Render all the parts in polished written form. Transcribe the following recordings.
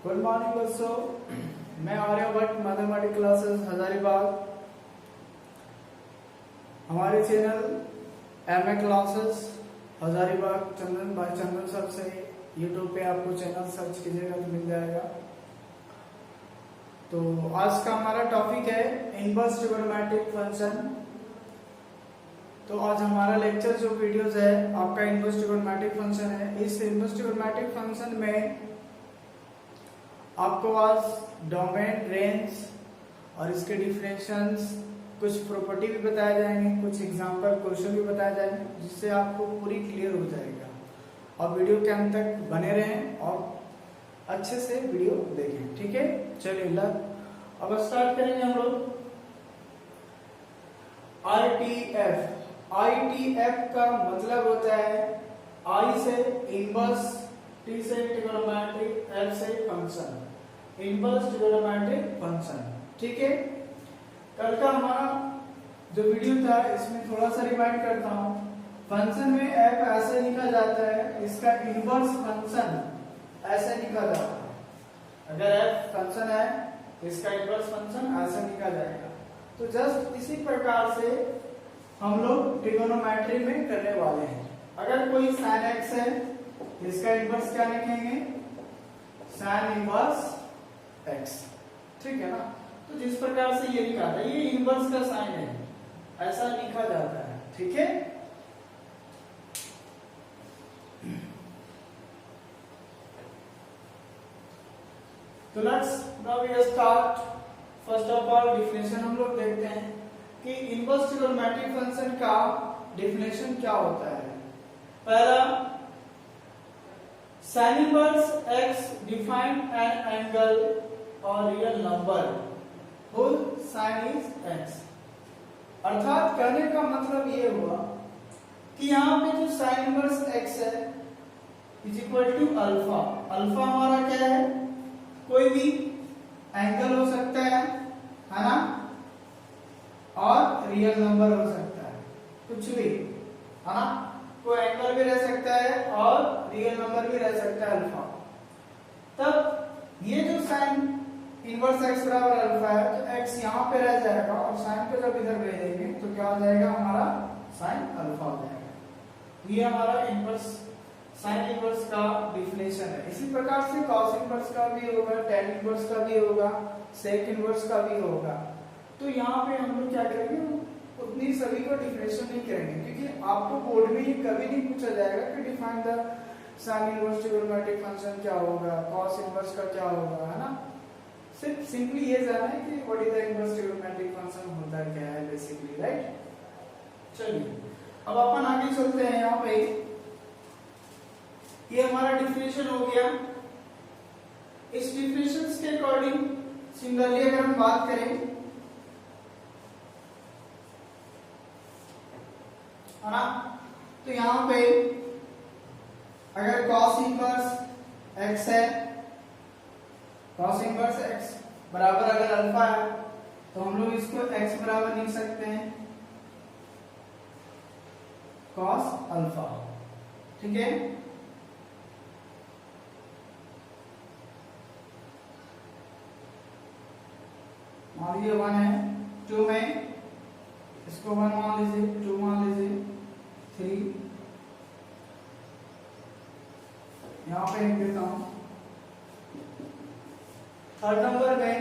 Good morning दोस्तों, मैं Aryabhata mathematics classes Hazaribagh. हमारे चैनल एमए क्लासेस हजारीबाग चंदन भाई चंदन सर से यूट्यूब पे आपको चैनल सर्च कीजिएगा तो मिल जाएगा। तो आज का हमारा टॉपिक है इनवर्स ट्रिगोनोमेट्रिक फंक्शन। तो आज हमारा लेक्चर जो वीडियोस है आपका इनवर्स ट्रिगोनोमेट्रिक फंक्शन है। इस इनवर्स ट्रिगोनोमेट्रिक फंक्शन में आपको आज डोमेन, रेंज और इसके डिफरेंशियल्स, कुछ प्रॉपर्टी भी बताए जाएंगे, कुछ एग्जांपल क्वेश्चन भी बताए जाएंगे, जिससे आपको पूरी क्लियर हो जाएगा। और वीडियो के अंत तक बने रहें और अच्छे से वीडियो देखें, ठीक है। चलिए अब स्टार्ट करेंगे हम लोग। आईटीएफ का मतलब होता है आई से इनवर्स, टी से ट्रिगोनोमेट्रिक, एफ से फंक्शन, इनवर्स ट्रिगोनोमेट्रिक फंक्शन, ठीक है। कल का हमारा जो वीडियो था इसमें थोड़ा सा रिवाइंड करता हूं। फंक्शन में एफ ऐसे लिखा जाता है, इसका इनवर्स फंक्शन ऐसे लिखा जाता है। अगर एफ फंक्शन है इसका इनवर्स फंक्शन ऐसे लिखा जाएगा। तो जस्ट इसी प्रकार से हम लोग ट्रिगोनोमेट्री में करने वाले हैं। अगर कोई sin x है इसका इनवर्स क्या लिखेंगे? sin इनवर्स x, ठीक है ना। तो जिस प्रकार से ये लिखा था, ये इनवर्स का साइन है, ऐसा लिखा जाता है, ठीक है। तो let's now we start. First of all definition हम लोग देखते हैं कि इनवर्स ट्रिगोनोमेट्रिक फंक्शन का डिफिनेशन क्या होता है। पहला, sin inverse x define an angle or real number whose sin is x। अर्थात कहने का मतलब ये हुआ कि यहाँ पे जो sin inverse x है is equal to alpha. Alpha हमारा क्या है? कोई भी एंगल हो सकता है ना, और रियल नंबर हो सकता है, कुछ भी है ना। कोई एंगल भी रह सकता है और रियल नंबर भी रह सकता है अल्फा। तब ये जो साइन इनवर्स x बराबर अल्फा है तो x यहाँ पे रह जाएगा और साइन को जब इधर भेजेंगे तो क्या हो जाएगा? हमारा साइन अल्फा हो जाएगा। ये हमारा इनवर्स साइन इनवर्स का डिफिनेशन है। इसी प्रकार से कॉस इनवर्स का भी होगा, tan इनवर्स का भी होगा, सेक इनवर्स का भी होगा। तो यहाँ पे हम लोग क्या करेंगे, उतनी सभी को डिफिनेशन नहीं करेंगे, क्योंकि आपको बोर्ड में ये कभी नहीं पूछा जाएगा कि define the sine inverse trigonometric function क्या होगा, कॉस इनवर्स का क्या होगा, है ना। सिर्फ सिंपली ये जाना है कि what is the inverse trigonometric function होता क्या है बेसिकली, राइट। चलिए अब अपन आगे चलते हैं। यहाँ पे ये हमारा डिफिनेशन हो गया। इस डिफिनेशन के अकॉर्डिंग सिमिलरली अगर हम बात करें, है ना, तो यहाँ पे अगर cos इनवर्स x है, cos इनवर्स x बराबर अगर अल्फा है तो हम लोग इसको x बराबर लिख सकते हैं cos अल्फा, ठीक है। मान लीजिए 1 है, 2 में इसको 1 मान लीजिए, 2 मान लीजिए, 3 यहाँ पे लिख देता हूं। थर्ड नंबर में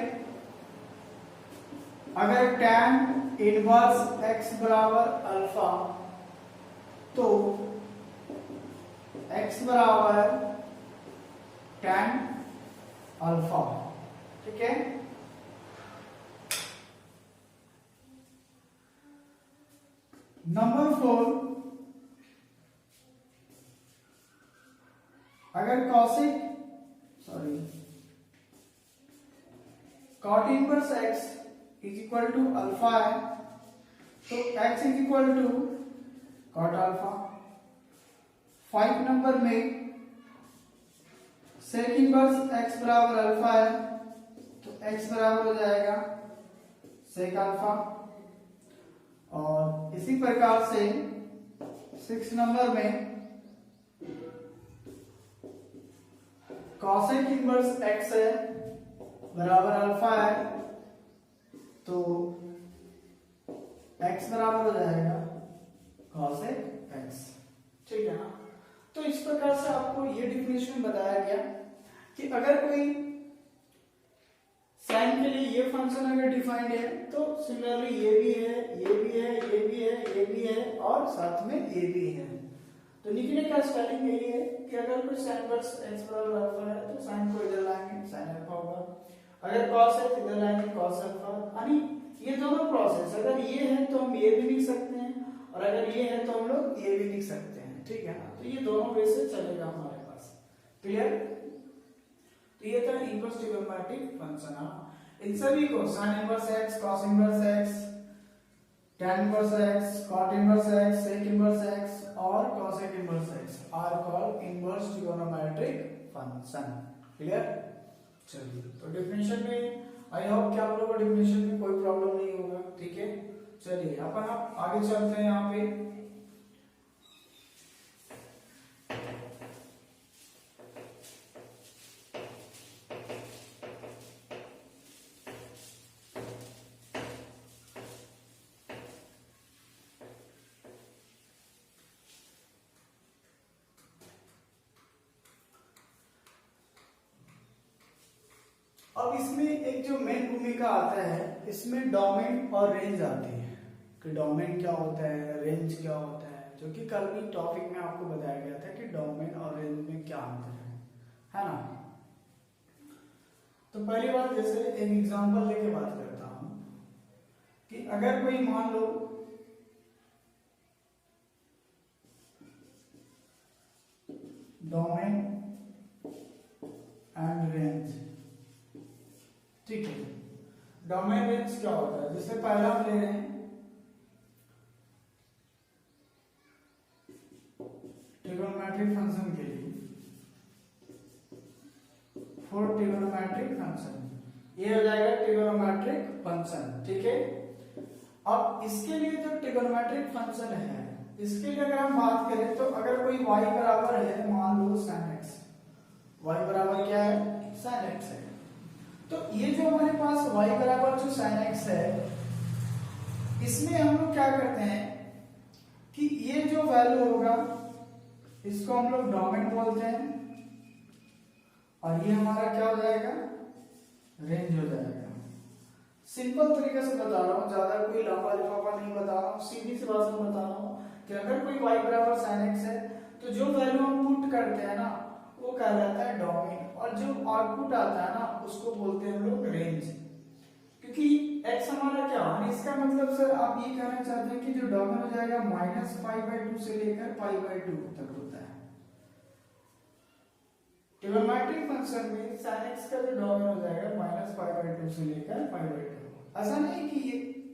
अगर tan इनवर्स x बराबर अल्फा तो x बराबर tan अल्फा, ठीक है। नंबर 4, अगर cot inverse x is equal to alpha है तो x is equal to cot alpha. 5 number में सेक इनवर्स x बराबर अल्फा है तो x बराबर हो जाएगा सेक अल्फा। और इसी प्रकार से 6 नंबर में cosec इनवर्स x है बराबर अल्फा है, तो x बराबर हो जाएगा cosec x, ठीक है ना। तो इस प्रकार से आपको ये डिफिनेशन बताया गया कि अगर कोई साइन के लिए ये फंक्शन अगर डिफाइंड है तो सिमिलरली ये भी है, ये भी है, ये भी है, ये भी है और साथ में ये भी है। तो लिखने का स्पेलिंग यही है कि अगर कोई साइन वर्स x बराबर अल्फा है तो साइन को इधर लाएंगे साइन अल्फा होगा, अगर cos है इधर लाएंगे cos अल्फा, यानी ये दोनों प्रोसेस, अगर ये है तो हम ये भी लिख सकते हैं और अगर ये है तो हम लोग ये भी लिख सकते हैं, ठीक है ना। तो ये दोनों वे से चलेगा हमारे पास, क्लियर। तो ये था इनवर्स ट्रिगोनोमेट्रिक फंक्शन। इन सभी को sin inverse x, cos inverse x, tan inverse x, cot inverse x, sec inverse x और cosec inverse x are called inverse trigonometric function, clear. चलिए, तो डेफिनेशन में आई होप कि आप लोगों को डेफिनेशन में कोई प्रॉब्लम नहीं होगा, ठीक है। चलिए अपन आप आगे चलते हैं यहाँ पे। अब इसमें एक जो मेन भूमिका आता है, इसमें डोमेन और रेंज आती है कि डोमेन क्या होता है, रेंज क्या होता है, जो कि कल भी टॉपिक में आपको बताया गया था कि डोमेन और रेंज में क्या अंतर है ना। तो पहली बात, जैसे एक एग्जांपल लेके बात करता हूं कि अगर कोई मान लो डोमेन एंड रेंज, ठीक है। डोमेन रेंज क्या होता है, जैसे पहला हम ले रहे हैं ट्रिगोनोमेट्रिक फंक्शन के लिए, फॉर ट्रिगोनोमेट्रिक फंक्शन, ये हो जाएगा ट्रिगोनोमेट्रिक फंक्शन, ठीक है। अब इसके लिए जो ट्रिगोनोमेट्रिक फंक्शन है, इसके लिए अगर हम बात करें तो अगर कोई y बराबर है, मान लो sin x, y बराबर क्या है, sin x है, तो ये जो हमारे पास y बराबर जो sin x है, इसमें हम लोग क्या करते हैं कि ये जो वैल्यू होगा इसको हम लोग डोमेन बोलते हैं और ये हमारा क्या हो जाएगा, रेंज हो जाएगा। सिंपल तरीके से बता रहा हूँ, ज्यादा कोई लंबा लिफाफा नहीं बता रहा हूँ, सीधी सी बात में बता रहा हूँ कि अगर कोई y बराबर sin x है तो जो वैल्यू हम पुट करते हैं ना वो कहलाता है डोमेन, और जो आउटपुट आता है ना उसको बोलते हैं हम लोग रेंज। क्योंकि x हमारा क्या है, इसका मतलब सर आप ये कहना चाहते हैं कि जो डोमेन हो जाएगा -π/2 से लेकर π/2 तक होता है। ट्रिगोनोमेट्रिक फंक्शन में sin x का जो डोमेन हो जाएगा -π/2 से लेकर π/2। ऐसा नहीं कि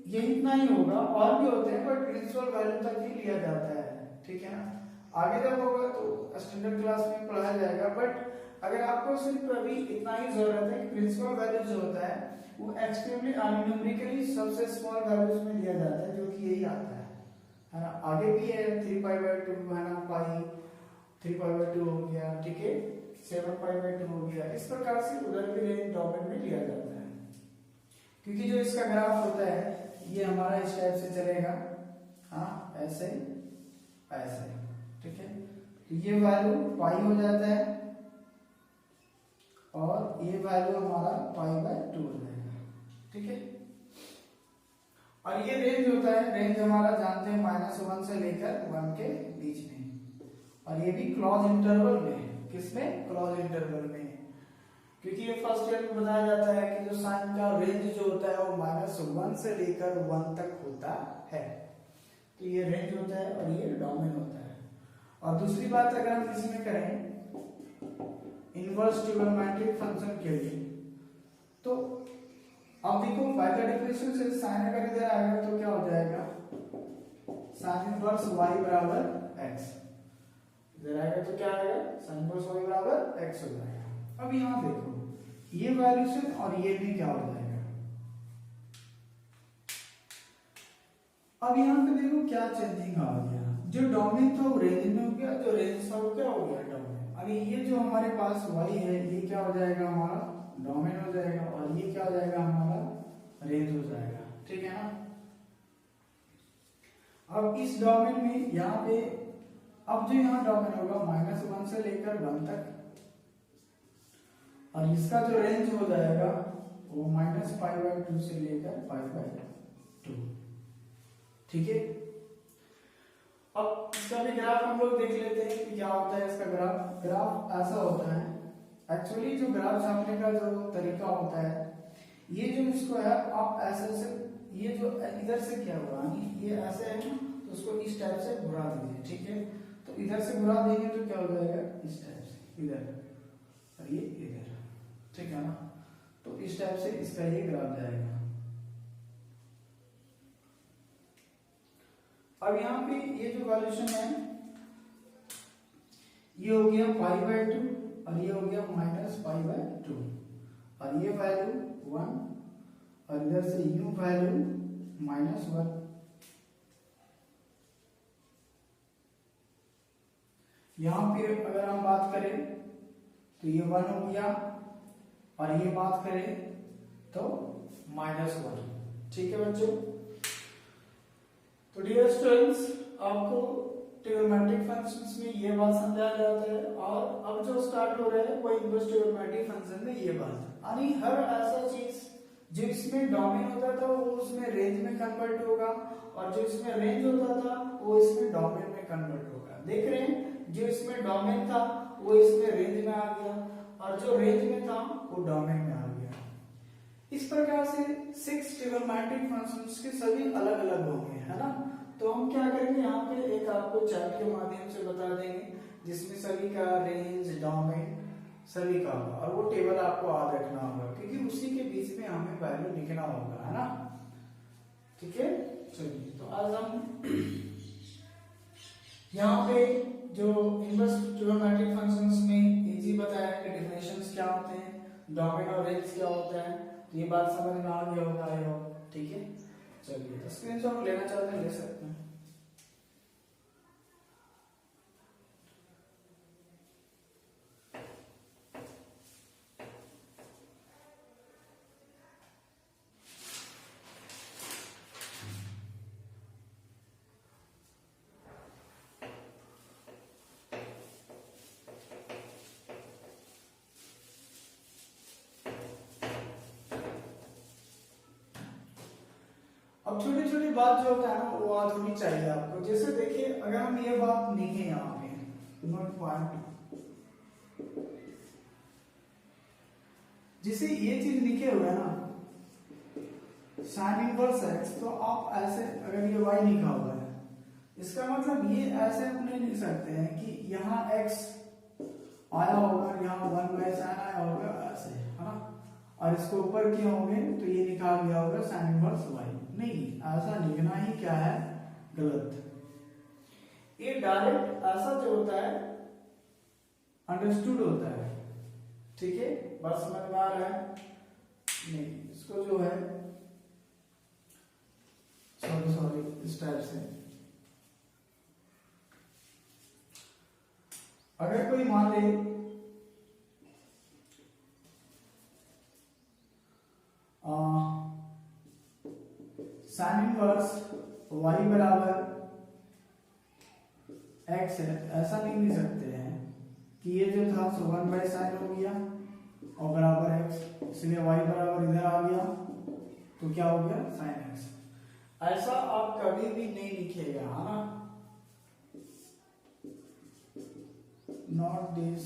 ये इतना ही होगा, और भी होते हैं, बट प्रिंसिपल वैल्यू तक ही लिया जाता है, ठीक है ना। आगे जब होगा तो स्टैंडर्ड क्लास में पढ़ाया जाएगा, बट अगर आपको सिर्फ अभी इतना ही जरूरत है कि प्रिंसिपल वैल्यू जो होता है वो एक्सट्रीमली न्यूमेरिकली सबसे स्मॉल वैल्यूज में लिया जाता है, जो कि यही आता है ना। आगे भी है 3π/2 है ना, पाई 3π/2 हो गया, ठीक है, 7π/2 हो गया। इस प्रकार से उधर भी रेंज डोमेन में लिया जाता है, क्योंकि जो इसका ग्राफ होता है ये हमारा इस टाइप से चलेगा, हाँ ऐसे ऐसे, ठीक है। तो ये वैल्यू पाई हो जाता है और ये वैल्यू हमारा π/2 हो जाएगा, ठीक है। और ये रेंज होता है, रेंज हमारा जानते हैं -1 से लेकर 1 के बीच में, और ये भी क्लोज इंटरवल में, किसमें, क्लोज इंटरवल में, क्योंकि ये फर्स्ट ईयर में बताया जाता है कि जो साइन का रेंज जो होता है वो -1 से लेकर 1 तक होता है। तो ये रेंज होता है और ये डोमेन होता है। और दूसरी बात अगर हम इसमें करें इनवर्स ट्रिगोनोमेट्रिक फंक्शन के लिए, तो अब देखो बाय द डेफिनेशन से साइन अगर इधर आएगा तो क्या हो जाएगा, साइन इनवर्स y बराबर x, इधर आएगा तो क्या आएगा, साइन इनवर्स y बराबर x हो जाएगा। अब यहां देखो ये वैल्यूशन और ये भी क्या हो जाएगा। अब यहां पे देखो क्या चेंजिंग आ गया, जो डोमेन था वो रेंज में हो गया, जो रेंज था वो क्या हो गया, डोमेन। अब अभी ये जो हमारे पास y है ये क्या हो जाएगा, हमारा डोमेन हो जाएगा, और ये क्या हो जाएगा, हमारा रेंज हो जाएगा। ठीक है ना। अब इस डोमेन में यहाँ पे अब जो यहाँ डोमेन होगा -1 से लेकर 1 तक, और इसका जो रेंज हो जाएगा वो -π/2 से लेकर π/2। ठीक है। अब इसका भी ग्राफ हम लोग देख लेते हैं कि क्या होता है इसका ग्राफ। ग्राफ ऐसा होता है, एक्चुअली जो ग्राफ छापने का जो तरीका होता है, ये जो इसको है आप ऐसे से, ये जो इधर से क्या हुआ, ये ऐसे है ना, तो उसको इस टाइप से घुरा दीजिए। ठीक है। तो इधर से घुरा देंगे तो क्या हो जाएगा, इस टाइप से इधर, और ये इधर। ठीक है ना। तो इस टाइप से इसका ये ग्राफ जाएगा। अब यहाँ पे ये जो वैल्यूशन है ये हो गया π/2 और ये हो गया -π/2, और ये वैल्यू 1 और इधर से u वैल्यू -1। यहां पे अगर हम बात करें तो ये 1 हो गया, और ये बात करें तो -1। ठीक है बच्चों। तो डियर स्टूडेंट्स, आपको ट्रिग्नोमेट्रिक फंक्शंस में ये बात समझाया जाता है, और अब जो स्टार्ट हो रहा है वो इनवर्स ट्रिग्नोमेट्रिक फंक्शन में ये बात, यानी हर ऐसा चीज जो इसमें डोमेन होता था वो उसमें रेंज में कन्वर्ट होगा, और जो इसमें रेंज होता था वो इसमें डोमेन में कन्वर्ट होगा। देख रहे हैं, जो इसमें डोमेन था वो इसमें रेंज में आ गया, और जो रेंज में था वो डोमेन में आ गया। इस प्रकार से 6 ट्रिग्नोमेट्रिक फंक्शंस के सभी अलग अलग होंगे, है ना। तो हम क्या करेंगे, यहाँ पे एक आपको चार्ट के माध्यम से बता देंगे जिसमें सभी का रेंज, डोमेन सभी का होगा, और वो टेबल आपको याद रखना होगा क्योंकि उसी के बीच में हमें वैल्यू लिखना होगा, है ना। ठीक है। चलिए, तो आज हम यहाँ पे जो इनवर्स ट्रिग्नोमेट्रिक फंक्शंस में इजी बताया कि डेफिनेशंस क्या होते हैं, डोमेन और रेंज क्या होता है, तो ये बात समझ में आ गया होगा आई होप। ठीक है। चलिए, तो स्क्रीनशॉट लेना चाहते हैं ले सकते हैं। अब छोटी छोटी बात जो होता है ना वो याद होनी चाहिए आपको। जैसे देखिए, अगर हम ये बात लिखे यहाँ पे नोट पॉइंट, जैसे ये चीज लिखे हुए है ना साइन इनवर्स x, तो आप ऐसे अगर ये y लिखा हुआ है, इसका मतलब ये ऐसे हम नहीं लिख सकते हैं कि यहाँ x आया होगा, यहाँ 1/sin आया होगा, ऐसे, है ना, और इसको ऊपर किए होंगे तो ये लिखा गया होगा साइन इनवर्स y। नहीं, ऐसा लिखना ही क्या है, गलत। ये डायरेक्ट ऐसा जो होता है अंडरस्टूड होता है। ठीक है, बात समझ में आ रहा है? नहीं, इसको जो है सॉरी इस टाइप से, अगर कोई मान ले साइन इनवर्स y बराबर x है, ऐसा नहीं लिख सकते हैं कि ये जो था 1/sin हो गया और बराबर x, इसलिए y बराबर इधर आ गया तो क्या हो गया sin x। ऐसा आप कभी भी नहीं लिखिएगा, है ना, नॉट दिस,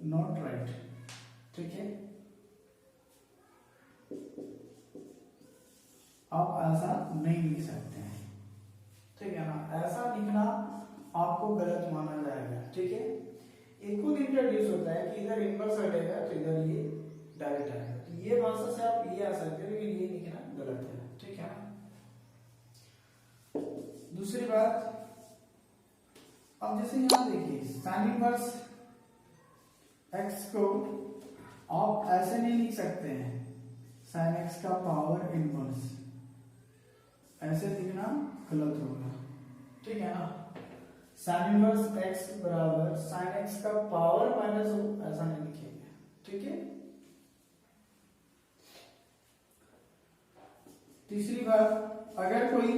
नॉट राइट। ठीक है, आप ऐसा नहीं लिख सकते हैं। ठीक है ना, ऐसा लिखना आपको गलत माना जाएगा। ठीक है, एक खुद इंट्रोड्यूस होता है कि इधर इनवर्स हटेगा तो इधर ये डायरेक्ट आएगा, तो ये भाषा से आप ये आ सकते हो लेकिन ये लिखना गलत है। ठीक है ना। दूसरी बात, अब जैसे यहां देखिए साइन इनवर्स x को आप ऐसे नहीं लिख सकते हैं, साइन x का पावर इनवर्स, ऐसे लिखना गलत होगा। ठीक है ना। साइन इनवर्स एक्स बराबर साइन एक्स का पावर माइनस ऐसा नहीं लिखेंगे, ठीक है। तीसरी बात, अगर कोई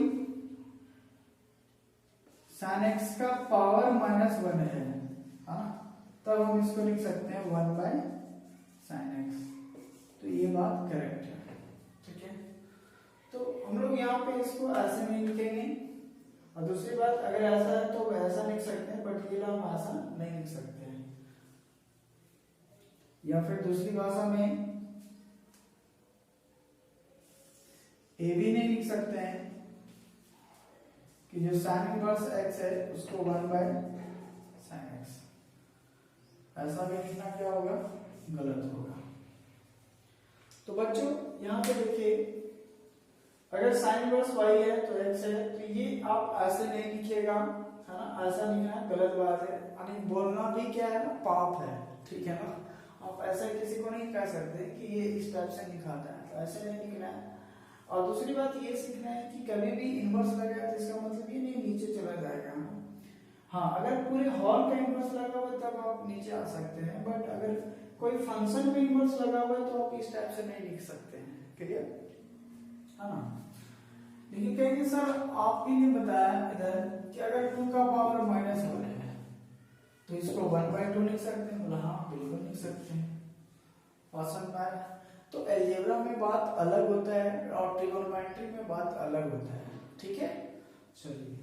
साइन एक्स का पावर माइनस 1 है, हाँ, तब हम इसको लिख सकते हैं 1 बाय साइन एक्स। तो ये बात करेक्ट है, ठीक है। तो हम लोग यहाँ पे इसको ऐसे नहीं लिखेंगे, और दूसरी बात, अगर ऐसा है तो ऐसा लिख सकते हैं, बट ये हम ऐसा नहीं लिख सकते हैं। या फिर दूसरी भाषा में ए भी नहीं लिख सकते हैं कि जो साइन इनवर्स एक्स है उसको 1 बाय साइन एक्स, ऐसा भी लिखना क्या होगा, गलत होगा। तो बच्चों यहाँ पे देखिए, अगर साइन इनवर्स वाई है तो एक्स है, तो ये आप ऐसे नहीं लिखिएगा, है ना, ऐसा लिखना गलत बात है, यानी बोलना भी क्या है ना, पाप है, ठीक है ना। आप ऐसे किसी को नहीं कह सकते कि ये इस टाइप से लिखाता है, तो ऐसे नहीं लिखना है। और दूसरी बात ये सीखना है कि कभी भी इनवर्स लगा तो इसका मतलब ये नहीं नीचे चला जाएगा। हाँ, अगर पूरे हॉल का इनवर्स लगा हुआ है तब आप नीचे आ सकते हैं, बट अगर कोई फंक्शन में इनवर्स लगा हुआ है तो आप इस टाइप से नहीं लिख सकते हैं, क्लियर है ना। लेकिन कहेंगे सर आप भी ने बताया इधर कि अगर 2 का पावर माइनस 1 है तो इसको 1 बाय 2 लिख सकते हैं। बोला हाँ बिल्कुल लिख सकते हैं, पसंद आया। तो अलजेब्रा में बात अलग होता है और ट्रिगोनोमेट्री में बात अलग होता है, ठीक है। चलिए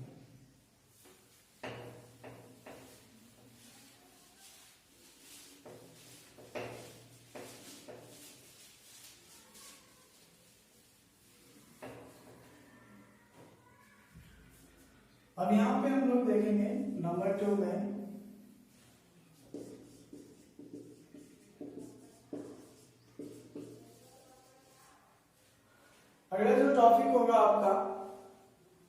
अब यहां पे हम लोग देखेंगे नंबर 2 में, अगला जो टॉपिक होगा आपका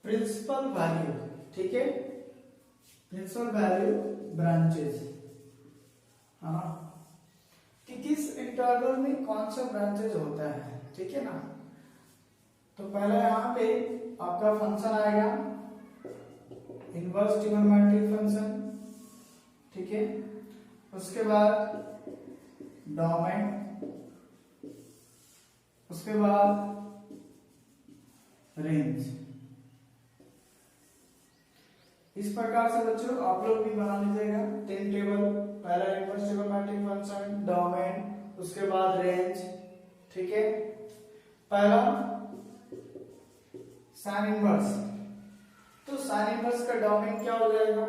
प्रिंसिपल वैल्यू, ठीक है, प्रिंसिपल वैल्यू ब्रांचेस, हाँ, कि किस इंटरवल में कौन सा ब्रांचेस होता है, ठीक है ना। तो पहले यहाँ पे आपका फंक्शन आएगा इनवर्स ट्रिगोनोमेट्रिक फंक्शन, ठीक है। उसके बाद डोमेन, उसके बाद रेंज। इस प्रकार से बच्चों आप लोग भी बना लीजिएगा 10 टेबल, पहला इनवर्स ट्रिगोनोमेट्रिक फंक्शन, डोमेन, उसके बाद रेंज, ठीक है। पहला साइन इनवर्स, तो साइन इनवर्स का डोमेन क्या हो जाएगा,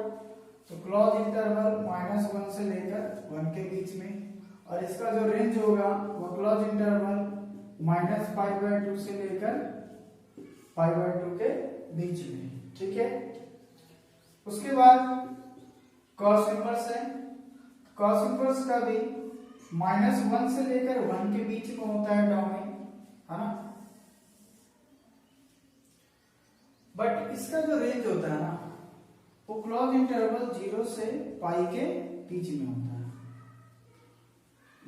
तो क्लोज इंटरवल -1 से लेकर 1 के बीच में, और इसका जो रेंज होगा वो क्लोज इंटरवल -π/2 से लेकर π/2 के बीच में, ठीक है। उसके बाद कॉस इनवर्स है, कॉस इनवर्स का भी -1 से लेकर 1 के बीच में होता है डोमेन, है ना। बट इसका जो रेंज होता है ना वो क्लोज इंटरवल 0 से पाई के बीच में होता है,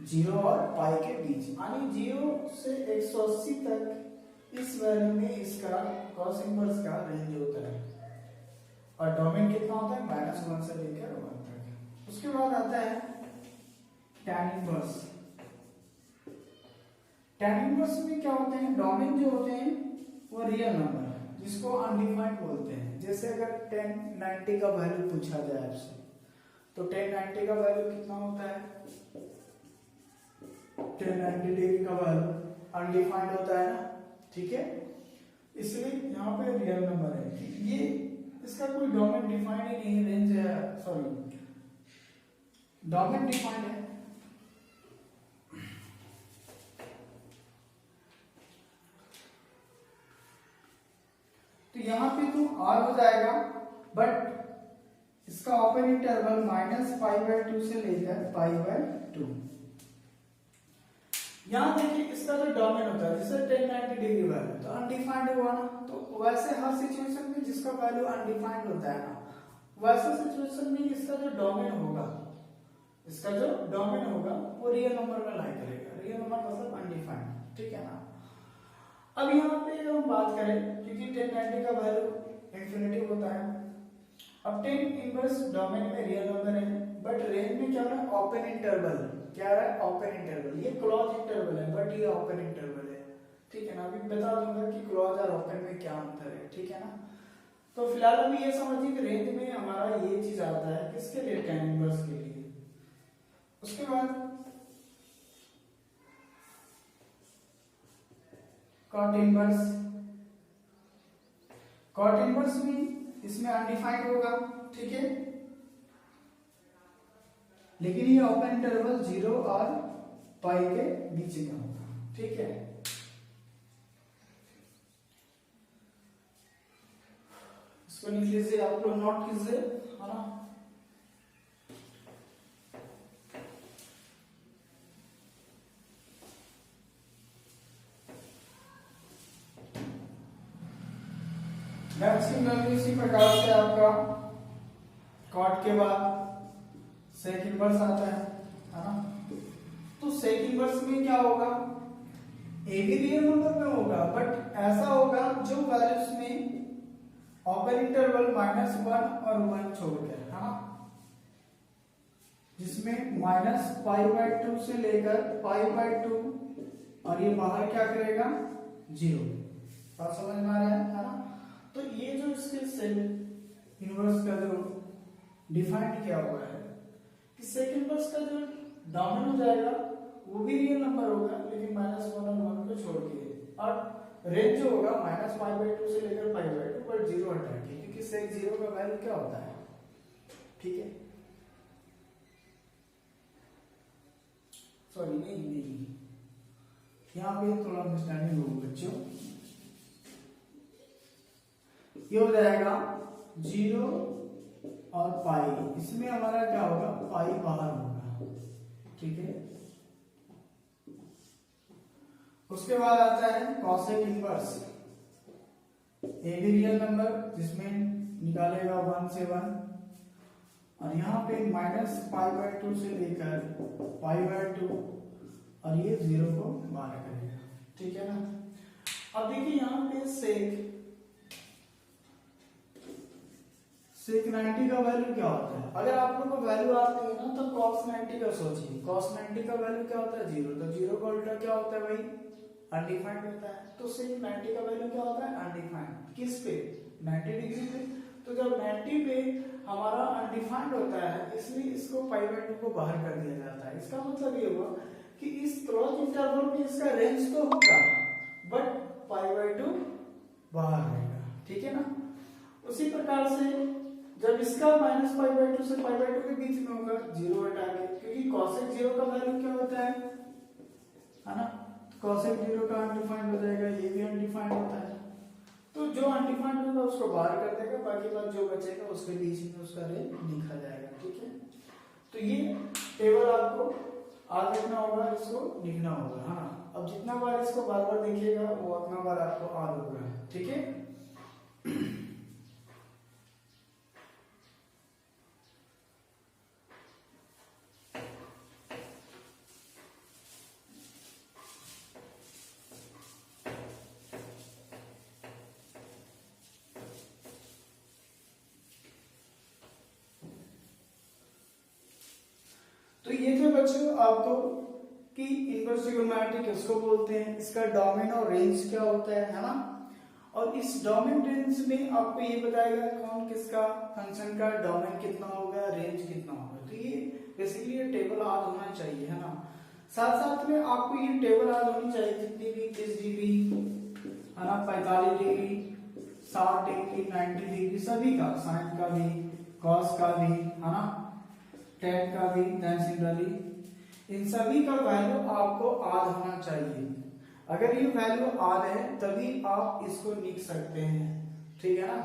0 और पाई के बीच, यानी 0 से 180 तक इस वैल्यू में इसका कॉस इनवर्स का रेंज होता है। और डोमेन कितना होता है, -1 से लेकर 1 तक। उसके बाद आता है tan इनवर्स। tan इनवर्स में क्या होते हैं, डोमेन जो होते हैं वो रियल नंबर है जिसको अनडिफाइंड बोलते हैं। जैसे अगर 1090 का वैल्यू पूछा जाए आपसे, तो 1090 का वैल्यू कितना होता है, 1090 डिग्री का वैल्यू अनडिफाइंड होता है ना, ठीक है। इसलिए यहाँ पे रियल नंबर है, ये इसका कोई डोमेन डिफाइंड ही नहीं, रेंज है, सॉरी डोमेन डिफाइंड है। तो यहाँ पे तो R हो जाएगा, बट इसका ओपन इंटरवल -π/2 से लेकर π/2। यहाँ देखिए इसका जो डोमेन होता है जैसे 1090 डिग्री वैल्यू तो अनडिफाइंड हुआ ना, तो वैसे हर सिचुएशन में जिसका वैल्यू अनडिफाइंड होता है ना, वैसे सिचुएशन में इसका जो डोमेन होगा, इसका जो डोमेन होगा वो रियल नंबर में लाई करेगा। रियल नंबर मतलब अनडिफाइंड, ठीक है ना। अब यहाँ पे हम बात करें, क्योंकि 1090 का वैल्यू इंफिनिटी होता है, अब टेन इनवर्स डोमेन में रियल नंबर है, बट रेंज में क्या हो रहा है, ओपन इंटरवल। क्या रहा है, ओपन इंटरवल। ये क्लोज इंटरवल है बट ये ओपन इंटरवल है, ठीक है ना। अभी बता दूंगा कि क्लोज और ओपन में क्या अंतर है, ठीक है ना। तो फिलहाल अभी ये समझिए कि रेंज में हमारा ये चीज आता है किसके लिए, टेन इनवर्स के लिए। उसके बाद कॉट इनवर्स। कॉट इनवर्स भी इसमें अनडिफाइंड होगा, ठीक है, लेकिन ये ओपन इंटरवल 0 और पाई के बीच में होगा, ठीक है। इसको लिख लीजिए, आप लोग नोट कीजिए, है ना। नेक्स्ट वैल्यू इसी प्रकार से आपका कॉट के बाद सेक इनवर्स आता है ना। तो सेक इनवर्स में क्या होगा, ए भी रियल नंबर में होगा, बट ऐसा होगा जो वैल्यूज में ओपन इंटरवल -1 और 1 छोड़कर, है ना, जिसमें -π/2 से लेकर π/2 और ये बाहर क्या करेगा, 0। बात समझ में आ रहा है ना। तो ये जो इसके सेक इनवर्स का जो डिफाइंड किया हुआ है कि सेक इनवर्स का जो डोमेन हो जाएगा वो भी रियल नंबर होगा, लेकिन -1 और 1 को छोड़ के, और रेंज जो होगा -π/2 से लेकर π/2 पर 0 हटा के, क्योंकि सेक 0 का वैल्यू क्या होता है, ठीक है। सॉरी नहीं, यहाँ पे थोड़ा अंडरस्टैंडिंग होगा बच्चों। ये हो जाएगा 0 और पाई, इसमें हमारा क्या होगा, पाई बाहर होगा, ठीक है। उसके बाद आता है कॉसेक इनवर्स। ए भी रियल नंबर जिसमें निकालेगा 1 से 1, और यहाँ पे -π/2 से लेकर π/2 और ये 0 को बाहर करेगा, ठीक है ना। अब देखिए यहाँ पे सेक 90 का वैल्यू क्या होता है। अगर आप लोग को वैल्यू आती है ना, तो cos 90 का सोचिए। cos 90 का वैल्यू क्या होता है, 0। तो 0 का उल्टा क्या होता है भाई, अनडिफाइंड होता है। तो सेक 90 का वैल्यू क्या होता है, अनडिफाइंड। किस पे, 90 डिग्री पे। तो जब 90 पे हमारा अनडिफाइंड होता है, इसलिए इसको π/2 को बाहर कर दिया जाता है। इसका मतलब ये हुआ कि इस क्लोज इंटरवल में इसका रेंज तो होगा, बट π/2 बाहर रहेगा, ठीक है ना। उसी प्रकार से जब इसका -π/2 से π/2 के बीच में होगा, 0 हटा के, क्योंकि cosec 0 का वैल्यू क्या होता है ना। तो cosec 0 का अनडिफाइंड हो जाएगा, ये भी अनडिफाइंड होता है। तो जो अनडिफाइंड होगा उसको बाहर कर देगा, बाकी बात जो बचेगा उसके बीच में उसका रेंज लिखा जाएगा, ठीक है। तो ये टेबल आपको याद रखना होगा, इसको लिखना होगा, हाँ। अब जितना बार इसको बार बार देखिएगा वो उतना बार आपको याद होगा, ठीक है। तो ये थे बच्चों आपको कि इनवर्स ट्रिगोनोमेट्री किसको बोलते हैं, इसका डोमेन और रेंज क्या होता है ना। और इस डोमेन रेंज में आपको ये बताएगा कौन किसका फंक्शन का डोमेन कितना होगा, रेंज कितना होगा। तो ये बेसिकली ये टेबल याद होना चाहिए, है ना। साथ साथ में आपको ये टेबल याद होनी चाहिए, जितनी भी 30 डिग्री है ना, 45 डिग्री, 60 डिग्री, 90 डिग्री, सभी का, साइन का भी, कॉस का भी, है ना, टेन का भी, tan सिमिलरली, इन सभी का वैल्यू आपको याद होना चाहिए। अगर ये वैल्यू याद है तभी आप इसको लिख सकते हैं, ठीक है ना।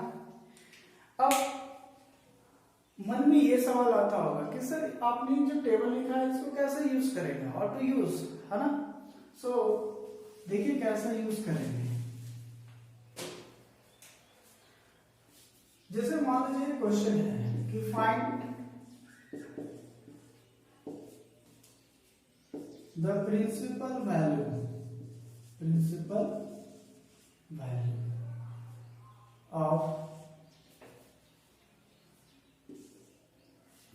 अब मन में ये सवाल आता होगा कि सर आपने जो टेबल लिखा है इसको कैसे यूज करेंगे, और टू यूज, है ना। सो देखिए कैसे यूज करेंगे। जैसे मान लीजिए क्वेश्चन है कि find the principal value of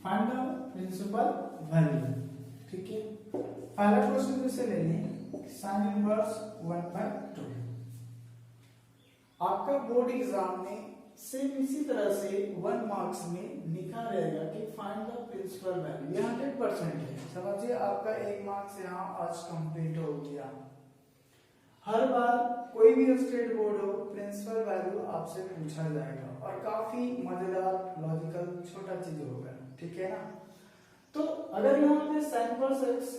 find the principal value. ठीक है, पहला क्वेश्चन जैसे ले लें साइन इनवर्स 1/2। आपका बोर्ड एग्जाम में सेम इसी तरह से 1 मार्क्स में लिखा रहेगा कि फाइंड द प्रिंसिपल वैल्यू। ये 100% है, समझिए आपका 1 मार्क्स यहाँ आज कंप्लीट हो गया। हर बार कोई भी स्टेट बोर्ड हो प्रिंसिपल वैल्यू आपसे पूछा जाएगा और काफी मजेदार लॉजिकल छोटा चीज होगा। ठीक है ना। तो अगर यहाँ पे साइन इनवर्स x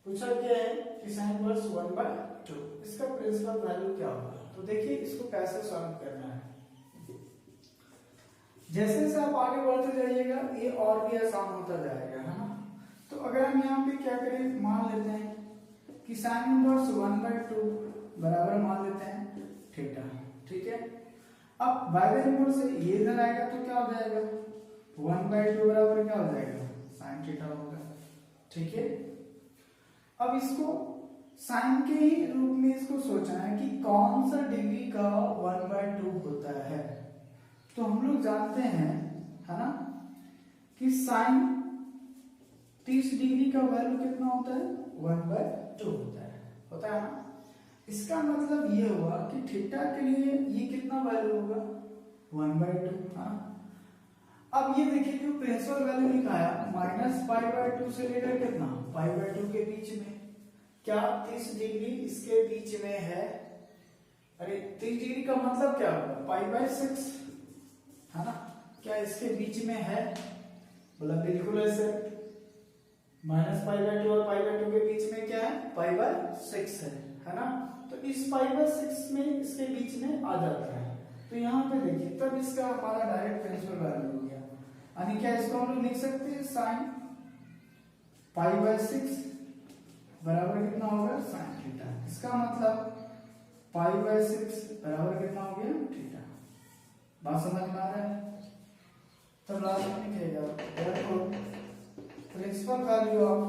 पूछा गया है कि साइन इनवर्स 1/2 इसका प्रिंसिपल वैल्यू क्या होगा, तो देखिए इसको कैसे सॉल्व करना है। जैसे जैसे आप आगे बढ़ते जाइएगा ये और भी आसान होता जाएगा, है ना। तो अगर हम यहाँ पे क्या करें, मान लेते हैं कि साइन इनवर्स 1/2 बराबर मान लेते हैं थीटा। ठीक है, अब बाय द इनवर्स से ये इधर आएगा तो क्या हो जाएगा, 1/2 बराबर क्या हो जाएगा, साइन थीटा होगा। ठीक है, अब इसको साइन के ही रूप में इसको सोचना है कि कौन सा डिग्री का 1/2 होता है। तो हम लोग जानते हैं, है ना, कि साइन 30 डिग्री का वैल्यू कितना होता है, 1/2 होता है ना। इसका मतलब ये हुआ कि थीटा के लिए ये कितना वैल्यू होगा, 1/2। हाँ, अब ये देखिए जो प्रिंसिपल वैल्यू लिखा है -π/2 से लेकर कितना π/2 के बीच में, क्या 30 डिग्री इसके बीच में है। अरे 30 डिग्री का मतलब क्या होगा, π/6, है ना। क्या इसके बीच में है, बोला बिल्कुल ऐसे, -π/2 और π/2 के बीच में क्या है, π/6 है ना। तो इस π/6 में इसके बीच में आ जाता है। तो यहाँ पे देखिए तब इसका हमारा डायरेक्ट प्रिंसिपल वैल्यू हो गया। यानी क्या इसको हम लोग लिख सकते हैं, साइन π/6 बराबर कितना होगा, साइन थीटा। इसका मतलब π/6 बराबर कितना हो गया, थीटा। बात समझ में आ रहा है। तो लास्ट में लिखिएगा principal value of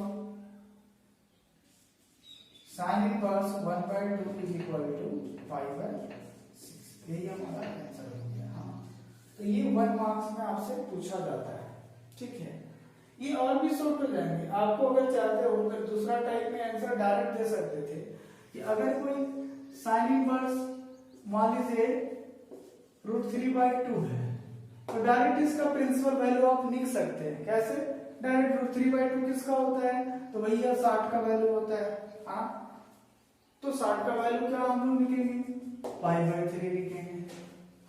sine inverse 1/2 is equal to π/6। यही हमारा आंसर हो गया। हाँ, तो ये 1 मार्क्स में आपसे पूछा जाता है। ठीक है, ये और भी शॉर्ट हो जाएंगे। आपको अगर चाहते हो तो दूसरा टाइप में आंसर डायरेक्ट दे सकते थे कि अगर कोई साइन इनवर्स मान लीजिए √3/2 है तो डायरेक्ट इसका प्रिंसिपल वैल्यू आप लिख सकते हैं। कैसे, डायरेक्ट √3/2 किसका होता है, तो भैया 60 का वैल्यू होता है। हाँ, तो 60 का वैल्यू क्या हम लोग लिखेंगे, π/3 लिखेंगे,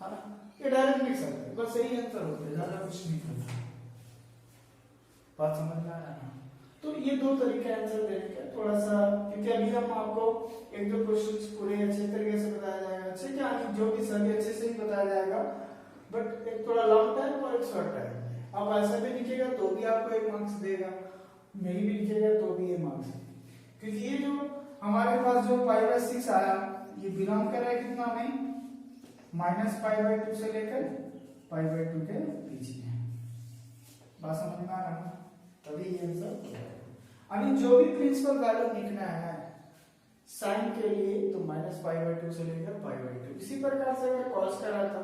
है ना। ये डायरेक्ट लिख सकते हैं, बस यही आंसर होता है, ज्यादा कुछ नहीं करना। बात समझ में आ रहा है। तो ये दो तरीके आंसर देने के, थोड़ा सा क्योंकि अभी हम आपको एक दो क्वेश्चंस पूरे अच्छे तरीके से बताया जाएगा, अच्छे क्या नहीं जो भी सभी अच्छे से ही बताया जाएगा, बट एक थोड़ा लॉन्ग टाइम और एक शॉर्ट टाइम। आप ऐसा भी लिखिएगा तो भी आपको 1 मार्क्स देगा, नहीं भी लिखिएगा तो भी 1 मार्क्स, क्योंकि ये जो हमारे पास जो π/6 आया ये बिलोंग कर रहा है कितना में, -π/2 से लेकर π/2 के बीच में। बात समझ में आ रहा है, तभी ये आंसर। अभी जो भी प्रिंसिपल वैल्यू लिखना है साइन के लिए तो -π/2 से लेकर π/2। इसी प्रकार से अगर cos का रहा था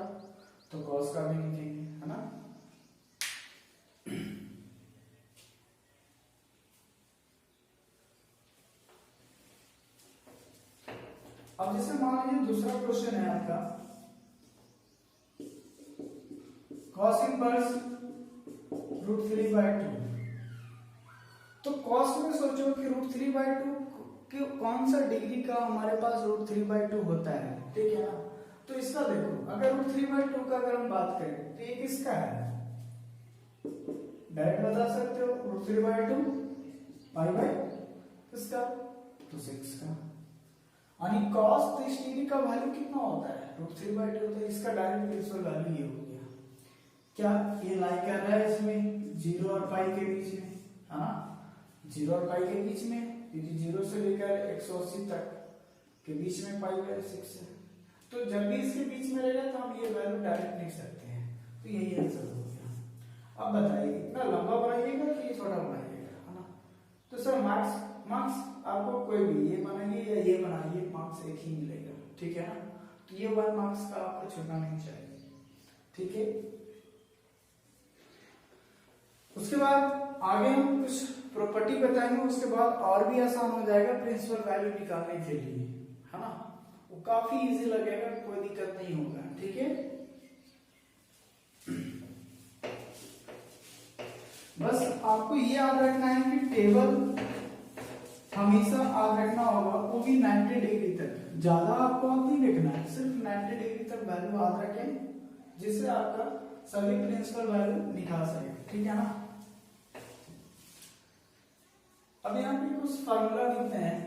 तो cos का भी लिखेंगे, है ना। अब जैसे मान लीजिए दूसरा क्वेश्चन है आपका cos इनवर्स √3/2। तो cos में सोचो कि √3/2 कि कौन सा डिग्री का हमारे पास √3/2 होता है। ठीक है ना, तो इसका देखो अगर √3/2 का अगर हम बात करें तो ये किसका है, डायरेक्ट बता सकते हो, √3/2 किसका, तो 6 का। यानी cos 30 डिग्री का वैल्यू कितना होता है, √3/2 होता है। इसका डायरेक्ट प्रिंसिपल वैल्यू ये हो गया। क्या ये लाई कर रहा है इसमें 0 और पाई के बीच में, हाँ 0 और पाई के बीच में, क्योंकि 0 से लेकर 180 तक के बीच में π/6 है। तो जब भी इसके बीच में रहेगा तो हम ये वैल्यू डायरेक्ट लिख सकते हैं। तो यही आंसर हो गया। अब बताइए इतना लंबा बनाइएगा कि छोटा बनाइएगा, है ना। तो सर मार्क्स आपको कोई भी ये बनाइए या ये बनाइए, मार्क्स एक ही मिलेगा। ठीक है ना, तो ये 1 मार्क्स का आपको छूटना नहीं चाहिए। ठीक है, उसके उसके बाद आगे हम कुछ प्रॉपर्टी बताएंगे, उसके बाद और भी आसान हो जाएगा प्रिंसिपल वैल्यू निकालने के लिए, है ना। वो काफी इजी लगेगा, कोई दिक्कत नहीं होगा, ठीक है। बस आपको ये याद रखना है कि टेबल हमेशा याद रखना होगा, वो भी 90 डिग्री तक, ज्यादा आपको नहीं लिखना है, सिर्फ 90 डिग्री तक वैल्यू याद रखें, जिससे आपका सभी प्रिंसिपल वैल्यू निकाल सके, ठीक है ना। अब यहाँ पे कुछ फार्मूला लिखते हैं।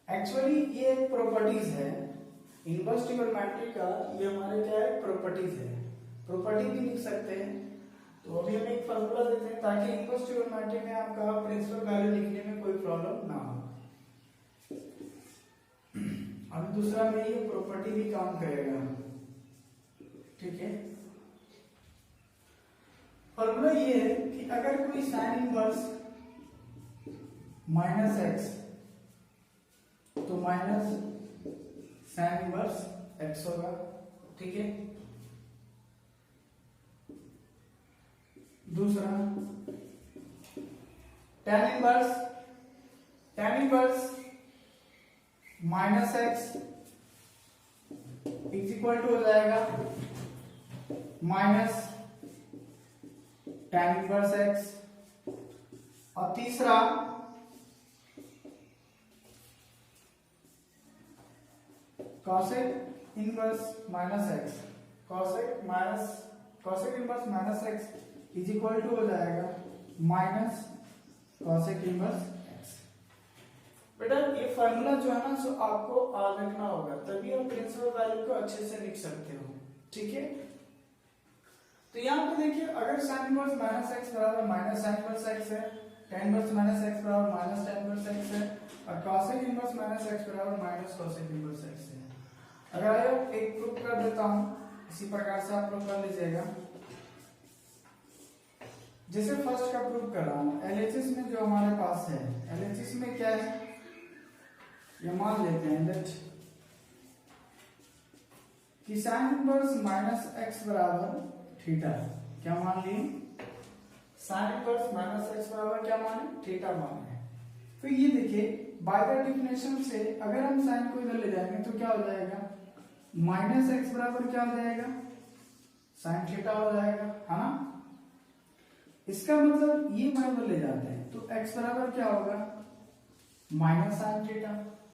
एक्चुअली ये एक प्रॉपर्टीज है, इनवर्स ट्रिग्नोमेट्री का ये हमारे क्या है, प्रॉपर्टीज है, प्रॉपर्टी भी लिख सकते हैं। तो अभी हम एक फार्मूला देते हैं ताकि इनवर्स ट्रिग्नोमेट्री में आपका प्रिंसिपल वैल्यू लिखने में कोई प्रॉब्लम ना हो। अब दूसरा में ये प्रॉपर्टी भी काम करेगा, ठीक है। फॉर्मूला ये है कि अगर कोई साइन इनवर्स माइनस एक्स, तो माइनस साइन इनवर्स एक्स होगा, ठीक है। दूसरा tan inverse minus x is equal to हो जाएगा माइनस tan इनवर्स एक्स। और तीसरा cosec inverse minus x, cosec inverse minus x is equal to हो जाएगा माइनस cosec इनवर्स एक्स। बेटा ये फार्मूला जो है ना, सो आपको याद रखना होगा, तभी आप प्रिंसिपल वैल्यू को अच्छे से लिख सकते हो, ठीक है। तो यहाँ पे देखिए, अगर साइन इनवर्स माइनस एक्स बराबर माइनस साइन इनवर्स एक्स है, tan इनवर्स माइनस एक्स बराबर माइनस tan इनवर्स एक्स है, और cosec इनवर्स माइनस एक्स बराबर माइनस cosec इनवर्स एक्स है। अगर आया एक प्रूफ कर देता हूं, इसी प्रकार से आप लोग कर लीजिएगा। जैसे फर्स्ट का प्रूफ कर रहा हूं, एलएचएस में जो हमारे पास है, एलएचएस में क्या है, ये मान लेते हैं लेट कि साइन इनवर्स माइनस एक्स बराबर थीटा, क्या मान लिए, साइन इनवर्स माइनस एक्स बराबर क्या माने, थीटा माने। तो ये देखिए बाय द डेफिनेशन से अगर हम साइन को इधर ले जाएंगे तो क्या हो जाएगा, माइनस एक्स बराबर क्या हो जाएगा, साइन थीटा हो जाएगा, है ना। इसका मतलब ये बराबर ले जाते हैं तो x बराबर क्या होगा, माइनस साइन थीटा,